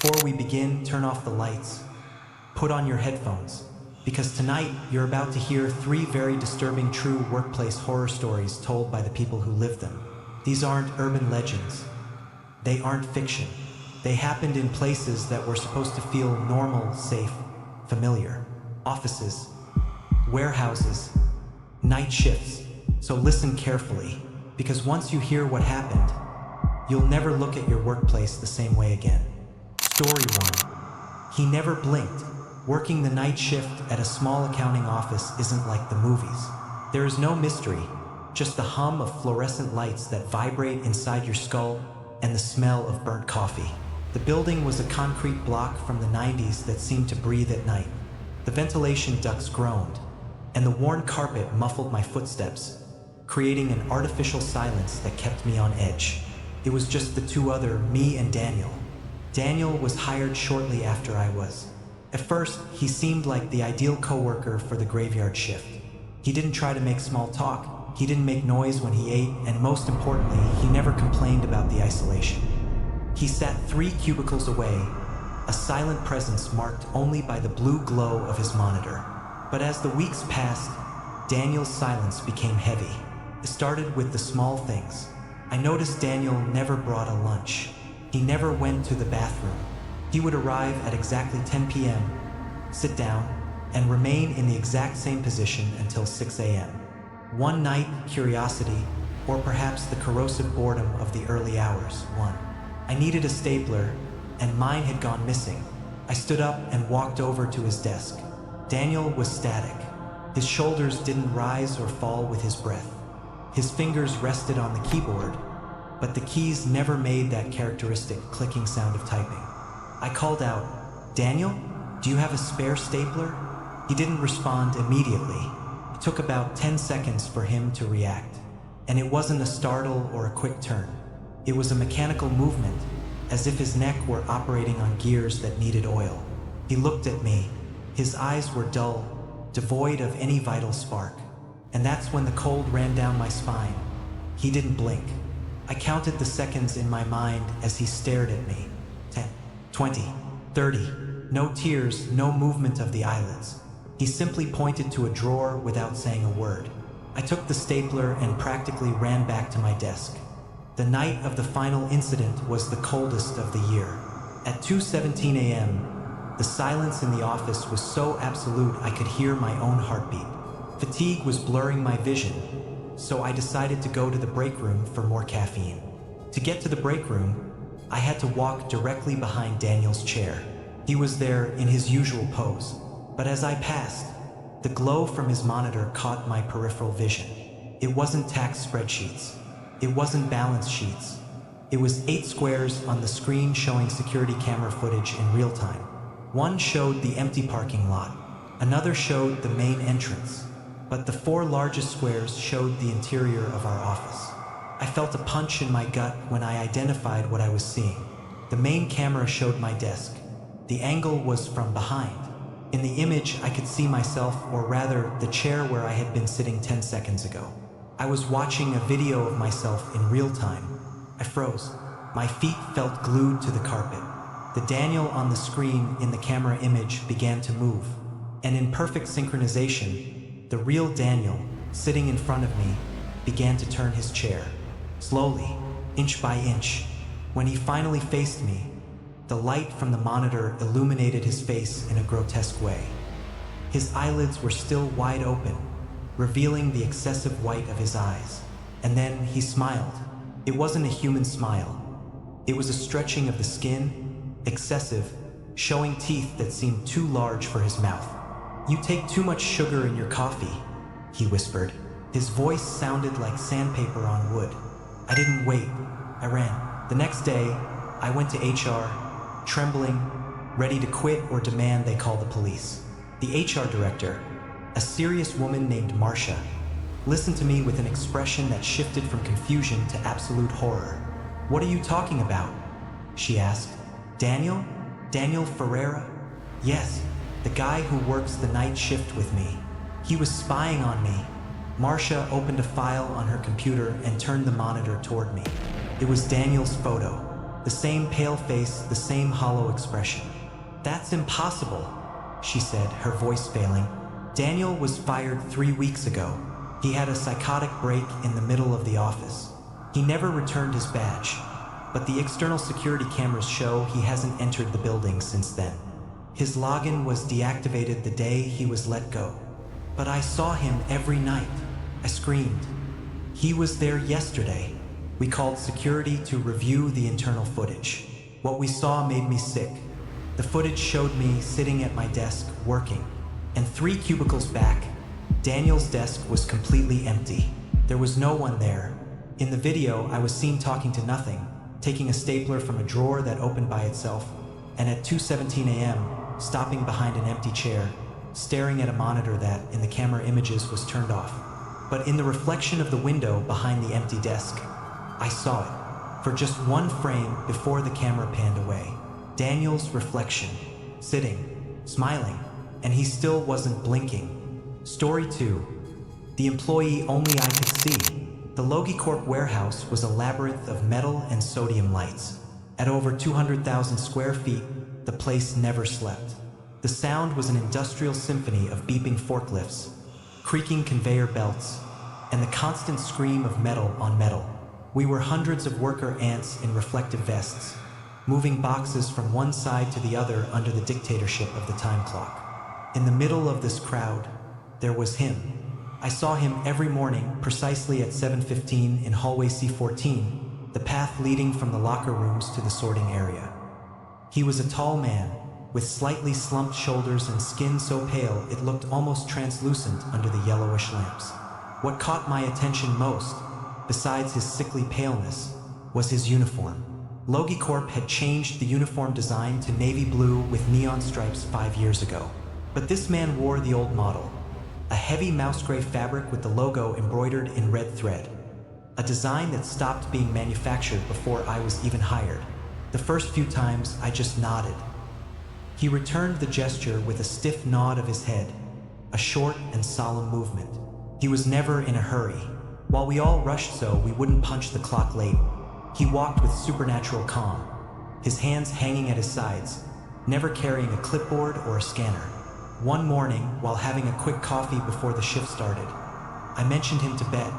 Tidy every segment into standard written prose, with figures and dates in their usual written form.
Before we begin, turn off the lights. Put on your headphones, because tonight you're about to hear 3 very disturbing true workplace horror stories told by the people who lived them. These aren't urban legends. They aren't fiction. They happened in places that were supposed to feel normal, safe, familiar. Offices, warehouses, night shifts. So listen carefully, because once you hear what happened, you'll never look at your workplace the same way again. Story 1. He never blinked. Working the night shift at a small accounting office isn't like the movies. There is no mystery, just the hum of fluorescent lights that vibrate inside your skull and the smell of burnt coffee. The building was a concrete block from the 90s that seemed to breathe at night. The ventilation ducts groaned, and the worn carpet muffled my footsteps, creating an artificial silence that kept me on edge. It was just the me and Daniel. Daniel was hired shortly after I was. At first, he seemed like the ideal coworker for the graveyard shift. He didn't try to make small talk, he didn't make noise when he ate, and most importantly, he never complained about the isolation. He sat 3 cubicles away, a silent presence marked only by the blue glow of his monitor. But as the weeks passed, Daniel's silence became heavy. It started with the small things. I noticed Daniel never brought a lunch. He never went to the bathroom. He would arrive at exactly 10 p.m., sit down, and remain in the exact same position until 6 a.m. One night, curiosity, or perhaps the corrosive boredom of the early hours, won. I needed a stapler, and mine had gone missing. I stood up and walked over to his desk. Daniel was static. His shoulders didn't rise or fall with his breath. His fingers rested on the keyboard, but the keys never made that characteristic clicking sound of typing. I called out, "Daniel, do you have a spare stapler?" He didn't respond immediately. It took about 10 seconds for him to react. And it wasn't a startle or a quick turn. It was a mechanical movement, as if his neck were operating on gears that needed oil. He looked at me. His eyes were dull, devoid of any vital spark. And that's when the cold ran down my spine. He didn't blink. I counted the seconds in my mind as he stared at me. 10, 20, 30. No tears, no movement of the eyelids. He simply pointed to a drawer without saying a word. I took the stapler and practically ran back to my desk. The night of the final incident was the coldest of the year. At 2:17 a.m., the silence in the office was so absolute I could hear my own heartbeat. Fatigue was blurring my vision, so I decided to go to the break room for more caffeine. To get to the break room, I had to walk directly behind Daniel's chair. He was there in his usual pose, but as I passed, the glow from his monitor caught my peripheral vision. It wasn't tax spreadsheets. It wasn't balance sheets. It was 8 squares on the screen showing security camera footage in real time. One showed the empty parking lot. Another showed the main entrance. But the 4 largest squares showed the interior of our office. I felt a punch in my gut when I identified what I was seeing. The main camera showed my desk. The angle was from behind. In the image, I could see myself, or rather, the chair where I had been sitting 10 seconds ago. I was watching a video of myself in real time. I froze. My feet felt glued to the carpet. The Daniel on the screen in the camera image began to move. And in perfect synchronization, the real Daniel, sitting in front of me, began to turn his chair. Slowly, inch by inch. When he finally faced me, the light from the monitor illuminated his face in a grotesque way. His eyelids were still wide open, revealing the excessive white of his eyes. And then he smiled. It wasn't a human smile. It was a stretching of the skin, excessive, showing teeth that seemed too large for his mouth. "You take too much sugar in your coffee," he whispered. His voice sounded like sandpaper on wood. I didn't wait. I ran. The next day, I went to HR, trembling, ready to quit or demand they call the police. The HR director, a serious woman named Marcia, listened to me with an expression that shifted from confusion to absolute horror. "What are you talking about?" she asked. "Daniel? Daniel Ferreira?" "Yes, the guy who works the night shift with me. He was spying on me." Marcia opened a file on her computer and turned the monitor toward me. It was Daniel's photo. The same pale face, the same hollow expression. "That's impossible," she said, her voice failing. "Daniel was fired 3 weeks ago. He had a psychotic break in the middle of the office. He never returned his badge, but the external security cameras show he hasn't entered the building since then. His login was deactivated the day he was let go. But I saw him every night," I screamed. "He was there yesterday." We called security to review the internal footage. What we saw made me sick. The footage showed me sitting at my desk working, and 3 cubicles back, Daniel's desk was completely empty. There was no one there. In the video, I was seen talking to nothing, taking a stapler from a drawer that opened by itself, and at 2:17 a.m., stopping behind an empty chair, staring at a monitor that, in the camera images, was turned off. But in the reflection of the window behind the empty desk, I saw it, for just one frame before the camera panned away. Daniel's reflection, sitting, smiling, and he still wasn't blinking. Story 2. The employee only I could see. The LogiCorp warehouse was a labyrinth of metal and sodium lights. At over 200,000 square feet, the place never slept. The sound was an industrial symphony of beeping forklifts, creaking conveyor belts, and the constant scream of metal on metal. We were hundreds of worker ants in reflective vests, moving boxes from one side to the other under the dictatorship of the time clock. In the middle of this crowd, there was him. I saw him every morning, precisely at 7:15 in hallway C14, the path leading from the locker rooms to the sorting area. He was a tall man, with slightly slumped shoulders and skin so pale it looked almost translucent under the yellowish lamps. What caught my attention most, besides his sickly paleness, was his uniform. LogiCorp had changed the uniform design to navy blue with neon stripes 5 years ago. But this man wore the old model, a heavy mouse gray fabric with the logo embroidered in red thread, a design that stopped being manufactured before I was even hired. The first few times, I just nodded. He returned the gesture with a stiff nod of his head, a short and solemn movement. He was never in a hurry. While we all rushed so we wouldn't punch the clock late, he walked with supernatural calm, his hands hanging at his sides, never carrying a clipboard or a scanner. One morning, while having a quick coffee before the shift started, I mentioned him to Bet,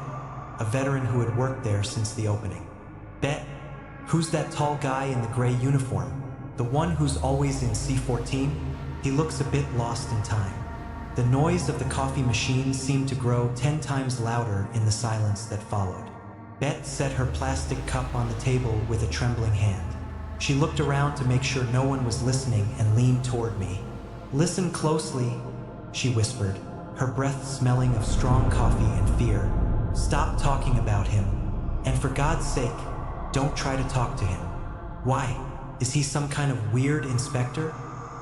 a veteran who had worked there since the opening. "Bet, who's that tall guy in the gray uniform? The one who's always in C14? He looks a bit lost in time." The noise of the coffee machine seemed to grow 10 times louder in the silence that followed. Bet set her plastic cup on the table with a trembling hand. She looked around to make sure no one was listening and leaned toward me. "Listen closely," she whispered, her breath smelling of strong coffee and fear. "Stop talking about him. And for God's sake, don't try to talk to him." "Why? Is he some kind of weird inspector?"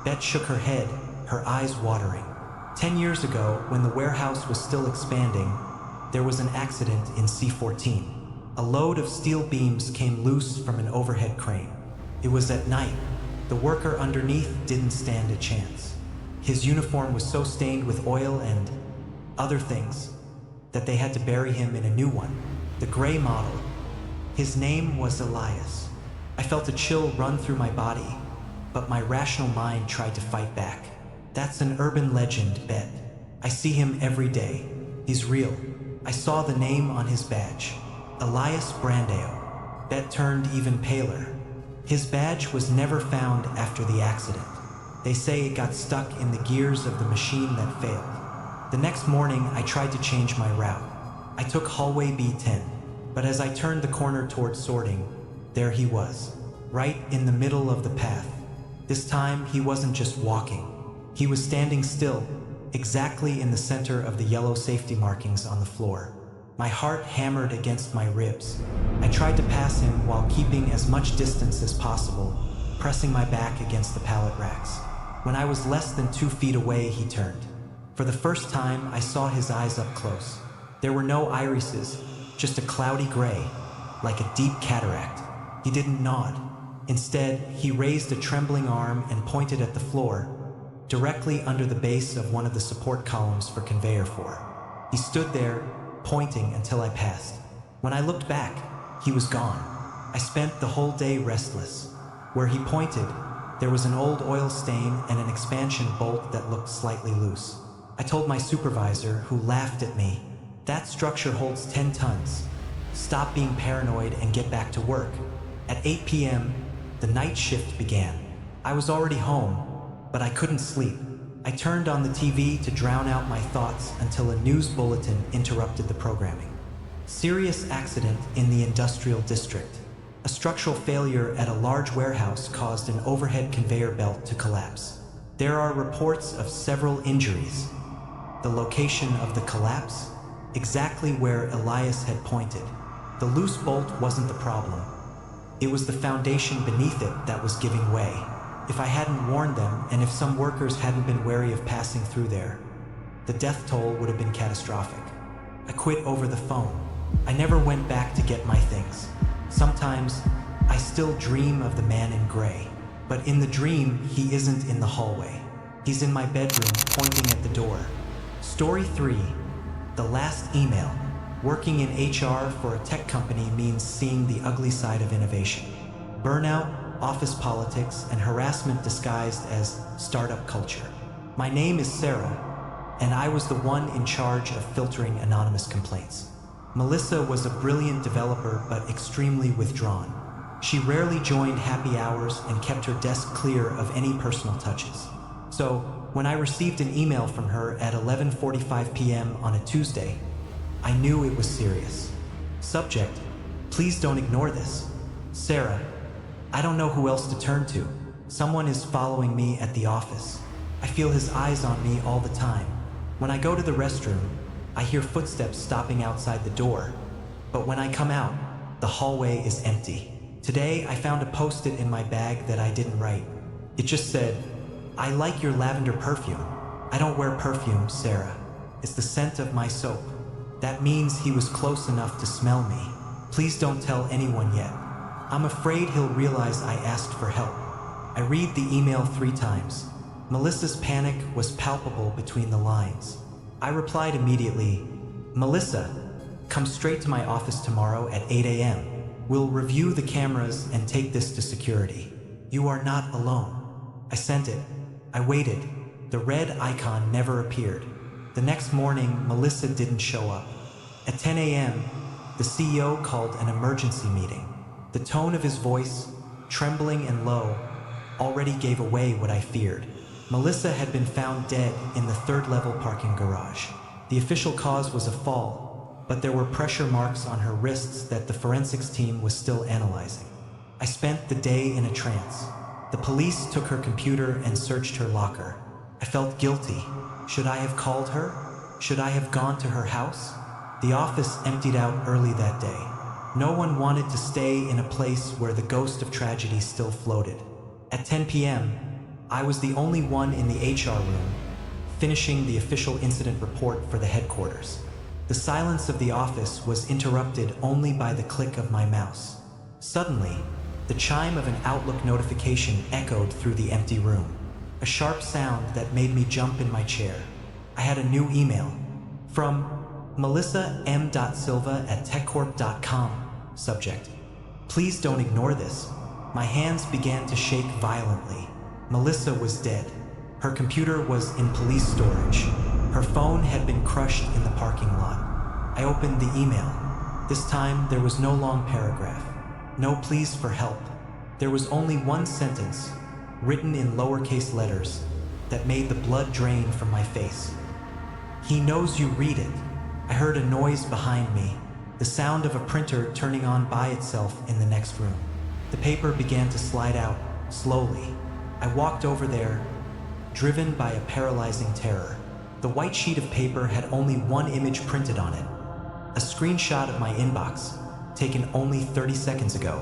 Bet shook her head, her eyes watering. 10 years ago, when the warehouse was still expanding, there was an accident in C14. A load of steel beams came loose from an overhead crane. It was at night. The worker underneath didn't stand a chance. His uniform was so stained with oil and other things that they had to bury him in a new one, the gray model. His name was Elias. I felt a chill run through my body, but my rational mind tried to fight back. "That's an urban legend, Bet. I see him every day. He's real. I saw the name on his badge. Elias Brandeo." Bet turned even paler. "His badge was never found after the accident. They say it got stuck in the gears of the machine that failed." The next morning, I tried to change my route. I took hallway B10, but as I turned the corner towards sorting, there he was, right in the middle of the path. This time, he wasn't just walking. He was standing still, exactly in the center of the yellow safety markings on the floor. My heart hammered against my ribs. I tried to pass him while keeping as much distance as possible, pressing my back against the pallet racks. When I was less than 2 feet away, he turned. For the first time, I saw his eyes up close. There were no irises, just a cloudy gray, like a deep cataract. He didn't nod. Instead, he raised a trembling arm and pointed at the floor, directly under the base of one of the support columns for conveyor 4. He stood there, pointing until I passed. When I looked back, he was gone. I spent the whole day restless. Where he pointed, there was an old oil stain and an expansion bolt that looked slightly loose. I told my supervisor, who laughed at me, "That structure holds 10 tons. Stop being paranoid and get back to work." At 8 p.m., the night shift began. I was already home, but I couldn't sleep. I turned on the TV to drown out my thoughts until a news bulletin interrupted the programming. Serious accident in the industrial district. A structural failure at a large warehouse caused an overhead conveyor belt to collapse. There are reports of several injuries. The location of the collapse? Exactly where Elias had pointed. The loose bolt wasn't the problem. It was the foundation beneath it that was giving way. If I hadn't warned them, and if some workers hadn't been wary of passing through there, the death toll would have been catastrophic. I quit over the phone. I never went back to get my things. Sometimes, I still dream of the man in gray. But in the dream, he isn't in the hallway. He's in my bedroom, pointing at the door. Story 3. The last email. Working in HR for a tech company means seeing the ugly side of innovation. Burnout, office politics, and harassment disguised as startup culture. My name is Sarah, and I was the one in charge of filtering anonymous complaints. Melissa was a brilliant developer but extremely withdrawn. She rarely joined happy hours and kept her desk clear of any personal touches. So, when I received an email from her at 11:45 p.m. on a Tuesday, I knew it was serious. Subject: please don't ignore this. Sarah, I don't know who else to turn to. Someone is following me at the office. I feel his eyes on me all the time. When I go to the restroom, I hear footsteps stopping outside the door. But when I come out, the hallway is empty. Today, I found a post-it in my bag that I didn't write. It just said, "I like your lavender perfume." I don't wear perfume, Sarah. It's the scent of my soap. That means he was close enough to smell me. Please don't tell anyone yet. I'm afraid he'll realize I asked for help. I read the email 3 times. Melissa's panic was palpable between the lines. I replied immediately, "Melissa, come straight to my office tomorrow at 8 a.m. We'll review the cameras and take this to security. You are not alone." I sent it. I waited. The red icon never appeared. The next morning, Melissa didn't show up. At 10 a.m., the CEO called an emergency meeting. The tone of his voice, trembling and low, already gave away what I feared. Melissa had been found dead in the 3rd-level parking garage. The official cause was a fall, but there were pressure marks on her wrists that the forensics team was still analyzing. I spent the day in a trance. The police took her computer and searched her locker. I felt guilty. Should I have called her? Should I have gone to her house? The office emptied out early that day. No one wanted to stay in a place where the ghost of tragedy still floated. At 10 p.m., I was the only one in the HR room, finishing the official incident report for the headquarters. The silence of the office was interrupted only by the click of my mouse. Suddenly, the chime of an Outlook notification echoed through the empty room. A sharp sound that made me jump in my chair. I had a new email. From Melissa M. Silva@techcorp.com. Subject: please don't ignore this. My hands began to shake violently. Melissa was dead. Her computer was in police storage. Her phone had been crushed in the parking lot. I opened the email. This time, there was no long paragraph. No pleas for help. There was only one sentence, written in lowercase letters, that made the blood drain from my face. "He knows you read it." I heard a noise behind me, the sound of a printer turning on by itself in the next room. The paper began to slide out, slowly. I walked over there, driven by a paralyzing terror. The white sheet of paper had only one image printed on it. A screenshot of my inbox, taken only 30 seconds ago.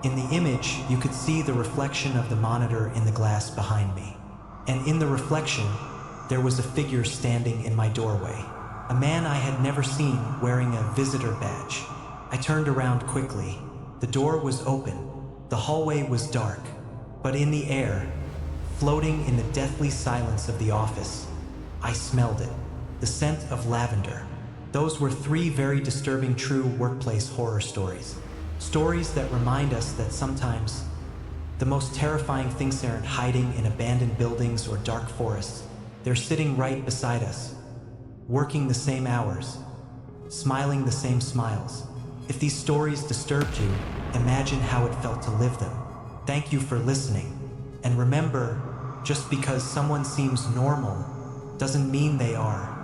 In the image, you could see the reflection of the monitor in the glass behind me. And in the reflection, there was a figure standing in my doorway. A man I had never seen wearing a visitor badge. I turned around quickly. The door was open. The hallway was dark. But in the air, floating in the deathly silence of the office, I smelled it. The scent of lavender. Those were 3 very disturbing true workplace horror stories. Stories that remind us that sometimes the most terrifying things aren't hiding in abandoned buildings or dark forests. They're sitting right beside us, working the same hours, smiling the same smiles. If these stories disturbed you, imagine how it felt to live them. Thank you for listening. And remember, just because someone seems normal doesn't mean they are.